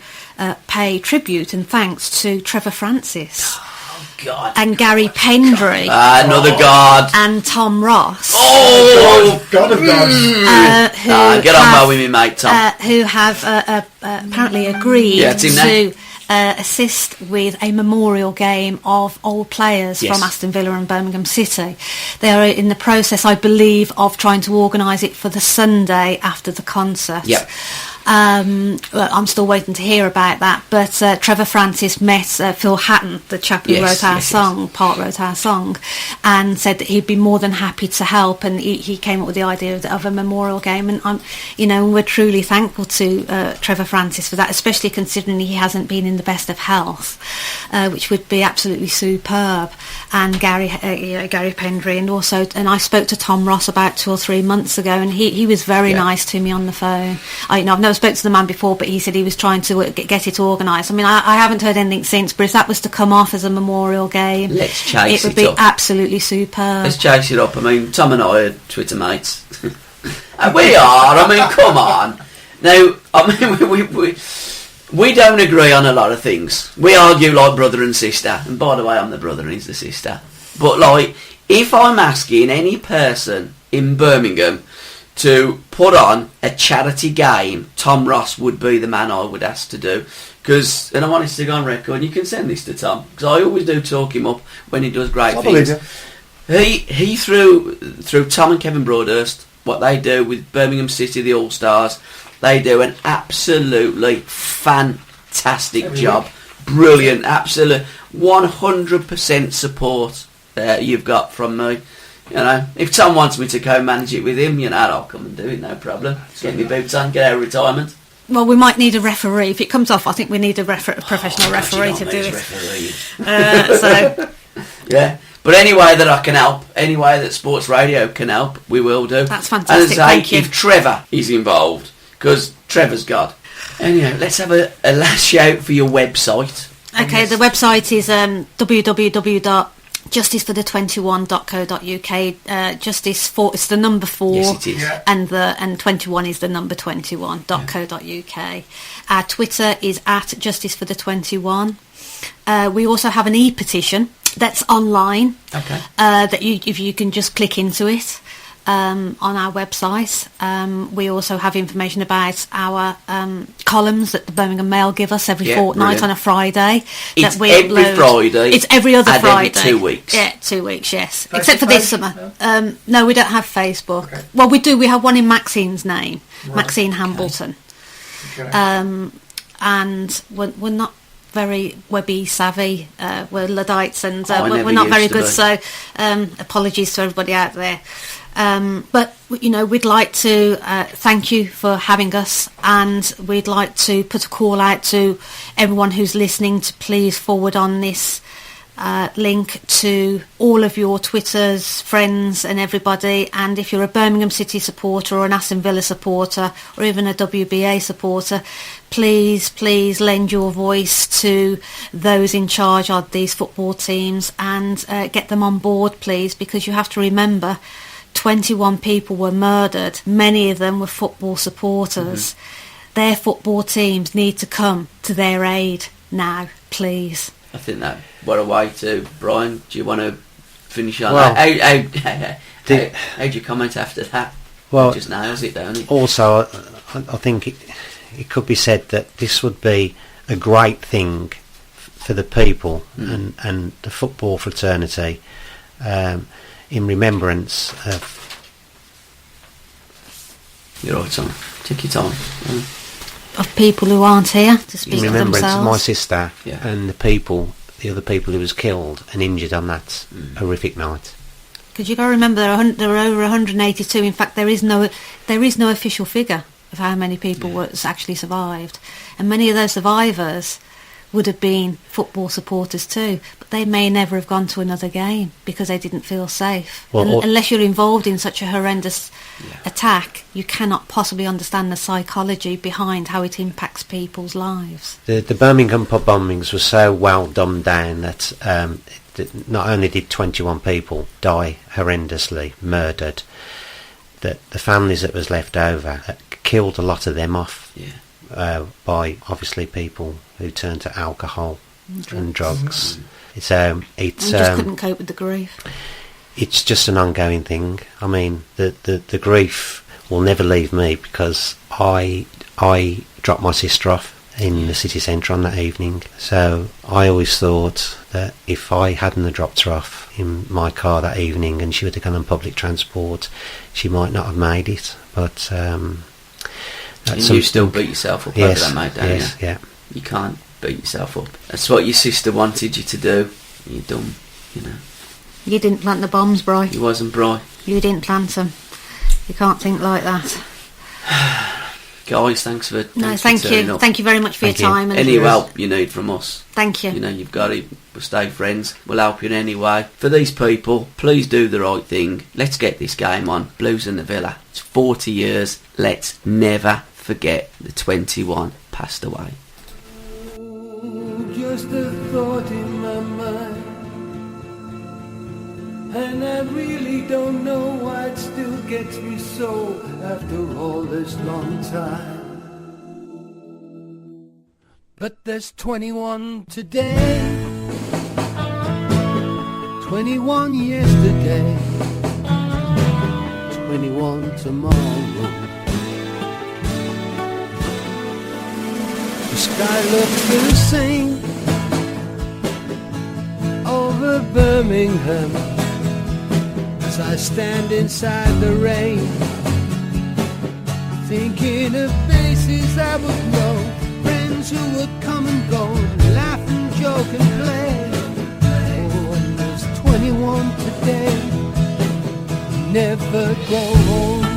pay tribute and thanks to Trevor Francis. God. And Gary Pendry. Another God. And Tom Ross. Oh! God of gods. Get on with me, mate, Tom. Who have apparently agreed to assist with a memorial game of old players from Aston Villa and Birmingham City. They are in the process, I believe, of trying to organise it for the Sunday after the concert. Yep. I'm still waiting to hear about that, but Trevor Francis met Phil Hatton, the chap who wrote our song, wrote our song, and said that he'd be more than happy to help, and he came up with the idea of a memorial game, and we're truly thankful to Trevor Francis for that, especially considering he hasn't been in the best of health, which would be absolutely superb. And Gary Pendry, and I spoke to Tom Ross about 2 or 3 months ago, and he was very nice to me on the phone. I've never spoke to the man before, but he said he was trying to get it organised. I mean, I haven't heard anything since, but if that was to come off as a memorial game, let's chase it would be absolutely superb. Let's chase it up. I mean, Tom and I are Twitter mates. And we are. I mean, come on. Now, I mean, we don't agree on a lot of things. We argue like brother and sister. And by the way, I'm the brother and he's the sister. But, like, if I'm asking any person in Birmingham to put on a charity game, Tom Ross would be the man I would ask to do. And I want this to go on record, and you can send this to Tom, because I always do talk him up when he does great things. He through Tom and Kevin Broadhurst, what they do with Birmingham City, the All Stars, they do an absolutely fantastic job. Brilliant, absolute 100% support you've got from me. You know, if Tom wants me to co-manage it with him, you know, I'll come and do it, no problem. Get me boots on, get out of retirement. Well, we might need a referee. If it comes off, I think we need a professional referee to do it. So, yeah. But any way that I can help, any way that Sports Radio can help, we will do. That's fantastic, thank you. If Trevor is involved, because Trevor's God. Anyhow, let's have a last shout for your website. Okay, the website is www.justiceforthe21.co.uk. Justice for it's the number 4, yes, it is. Yeah. and 21 is the number 21.co.uk. Our Twitter is @justiceforthe21. We also have an e-petition that's online. Okay. That if you can just click into it. On our website. We also have information about our columns that the Birmingham Mail give us every fortnight, brilliant, on a Friday. It's that we every upload. Friday. It's every other Friday. Every 2 weeks. Yeah, 2 weeks, yes. Except for this summer. No, we don't have Facebook. Okay. Well, we do. We have one in Maxine's name, right. Maxine Hambleton. Okay. And we're not very webby savvy. We're Luddites and we're not very good. So apologies to everybody out there. But, you know, we'd like to thank you for having us, and we'd like to put a call out to everyone who's listening to please forward on this link to all of your Twitters, friends and everybody. And if you're a Birmingham City supporter or an Aston Villa supporter or even a WBA supporter, please lend your voice to those in charge of these football teams and get them on board, please, because you have to remember 21 people were murdered. Many of them were football supporters. Mm-hmm. Their football teams need to come to their aid now, please. I think that what a way to. Brian, do you want to finish on that? How do you comment after that? Well, it just nails it, don't it? Also, I think it could be said that this would be a great thing for the people and the football fraternity. In remembrance of... You're right, Tom. Take your time. Of people who aren't here to speak in of remembrance themselves. of my sister and the other people who was killed and injured on that horrific night. Because you've got to remember there were over 182. In fact, there is no official figure of how many people was actually survived, and many of those survivors would have been football supporters too, but they may never have gone to another game because they didn't feel safe. Unless you're involved in such a horrendous attack, you cannot possibly understand the psychology behind how it impacts people's lives. The Birmingham pub bombings were so well dumbed down that not only did 21 people die horrendously, murdered, that the families that was left over killed a lot of them off. Yeah. By obviously people who turn to alcohol and drugs. It's just couldn't cope with the grief. It's just an ongoing thing. I mean, the grief will never leave me because I dropped my sister off in the city centre on that evening. So I always thought that if I hadn't have dropped her off in my car that evening and she would have gone on public transport, she might not have made it. But and you still beat yourself up over that, mate, don't you? Yeah. You can't beat yourself up. That's what your sister wanted you to do. You're dumb, you know. You didn't plant the bombs, Bri. You wasn't, Bri. You didn't plant them. You can't think like that. Guys, thanks for thank you. Up. Thank you very much for your time. And any help you need from us. Thank you. You know, you've got it. We'll stay friends. We'll help you in any way. For these people, please do the right thing. Let's get this game on. Blues and the Villa. It's 40 years. Let's never forget the 21 passed away. Just a thought in my mind, and I really don't know why it still gets me so after all this long time. But there's 21 today, 21 yesterday, 21 tomorrow. The sky looks the same over Birmingham, as I stand inside the rain, thinking of faces I would know, friends who would come and go, laugh and joke and play. Oh, and there's 21 today, never go home.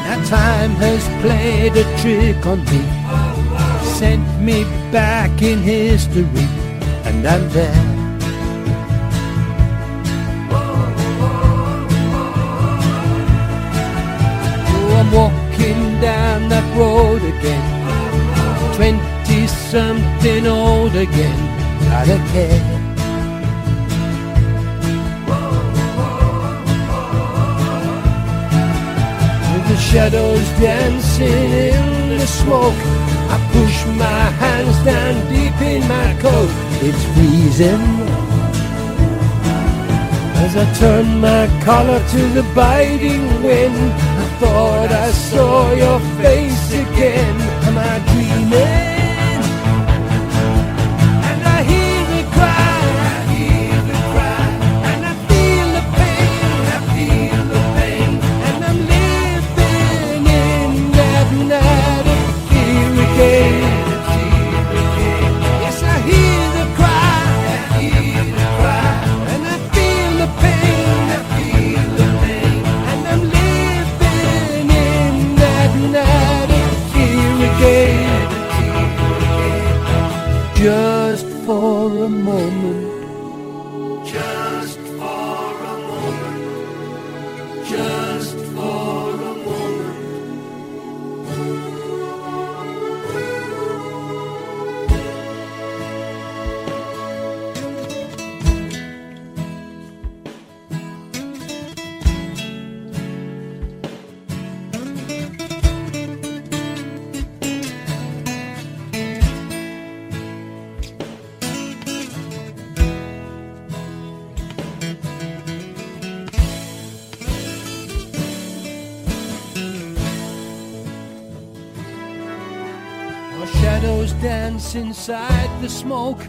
Now time has played a trick on me, sent me back in history, and I'm there. Oh, I'm walking down that road again, 20-something old again, not a care. With the shadows dancing in the smoke, I push my hands down deep in my coat. It's freezing as I turn my collar to the biting wind. I thought I saw your face again. Am I dreaming? And I hear the cry, and I feel the pain, and I'm living in that night of fear again. Yes, I hear the cry, and I feel the pain, and I'm living in that night of fear again. Just for a moment, just for a moment, just for a moment. Our shadows dance inside the smoke.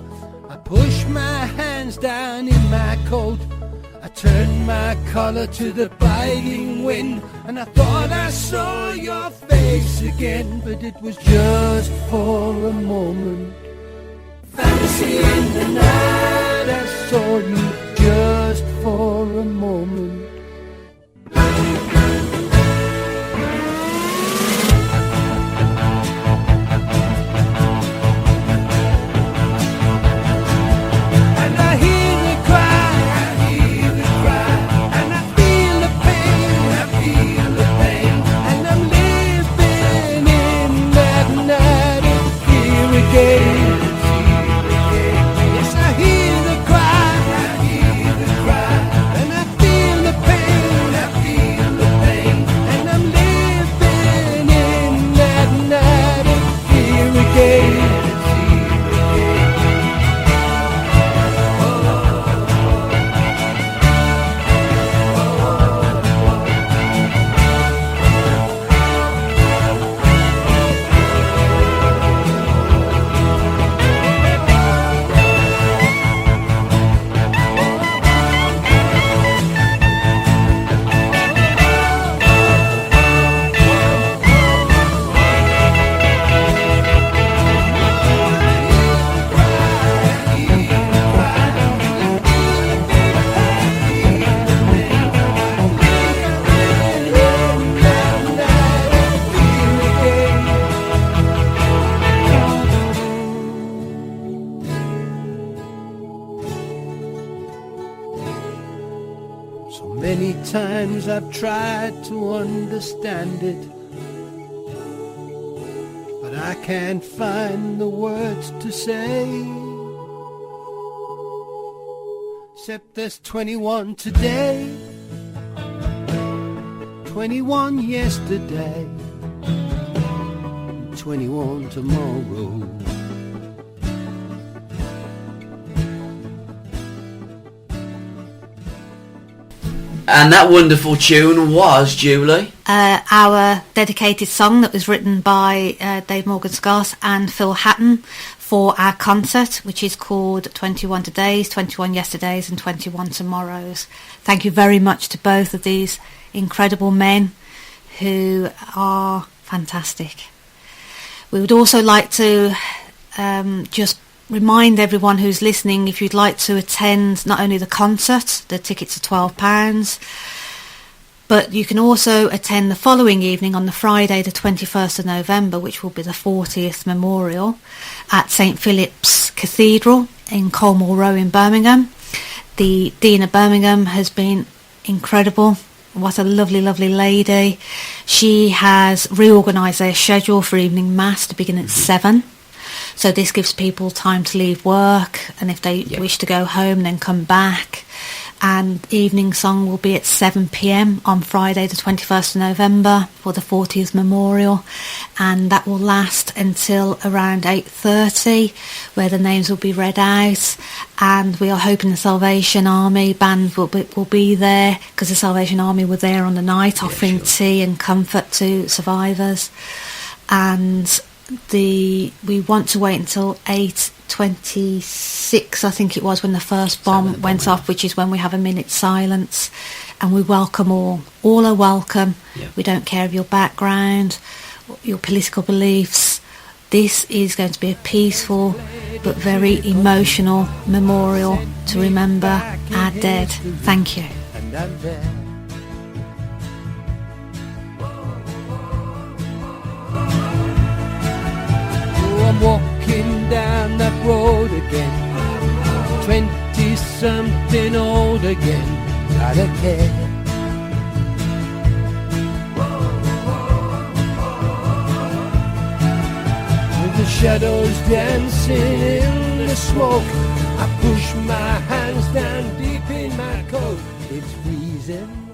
I push my hands down in my coat. I turn my collar to the biting wind, and I thought I saw your face again, but it was just for a moment. Fantasy in the night, I saw you just for a moment. And I hear the cry, and I feel the pain, and I'm living in that night of fear again. Yes, I hear the cry, and I feel the pain, and I'm living in that night of fear again. So many times I've tried to understand it, but I can't find the words to say. Except there's 21 today, 21 yesterday, 21 tomorrow. And that wonderful tune was, Julie? Our dedicated song that was written by Dave Morgan Scarce and Phil Hatton for our concert, which is called 21 Todays, 21 Yesterdays and 21 Tomorrows. Thank you very much to both of these incredible men who are fantastic. We would also like to just remind everyone who's listening, if you'd like to attend not only the concert, the tickets are £12, but you can also attend the following evening on the Friday the 21st of November, which will be the 40th memorial at St Philip's Cathedral in Colmore Row in Birmingham. The Dean of Birmingham has been incredible. What a lovely, lovely lady. She has reorganised their schedule for evening mass to begin at 7. So this gives people time to leave work, and if they wish to go home, then come back. And evening song will be at 7 p.m. on Friday the 21st of November for the 40th memorial, and that will last until around 8:30, where the names will be read out. And we are hoping the Salvation Army band will be there, because the Salvation Army were there on the night offering tea and comfort to survivors. And we want to wait until 8:26, I think it was, when the first bomb went off, which is when we have a minute's silence, and we welcome all. All are welcome. We don't care of your background, your political beliefs. This is going to be a peaceful but very emotional memorial to remember our dead. Thank you. I'm walking down that road again, 20-something old again, not a care. With the shadows dancing in the smoke, I push my hands down deep in my coat. It's freezing.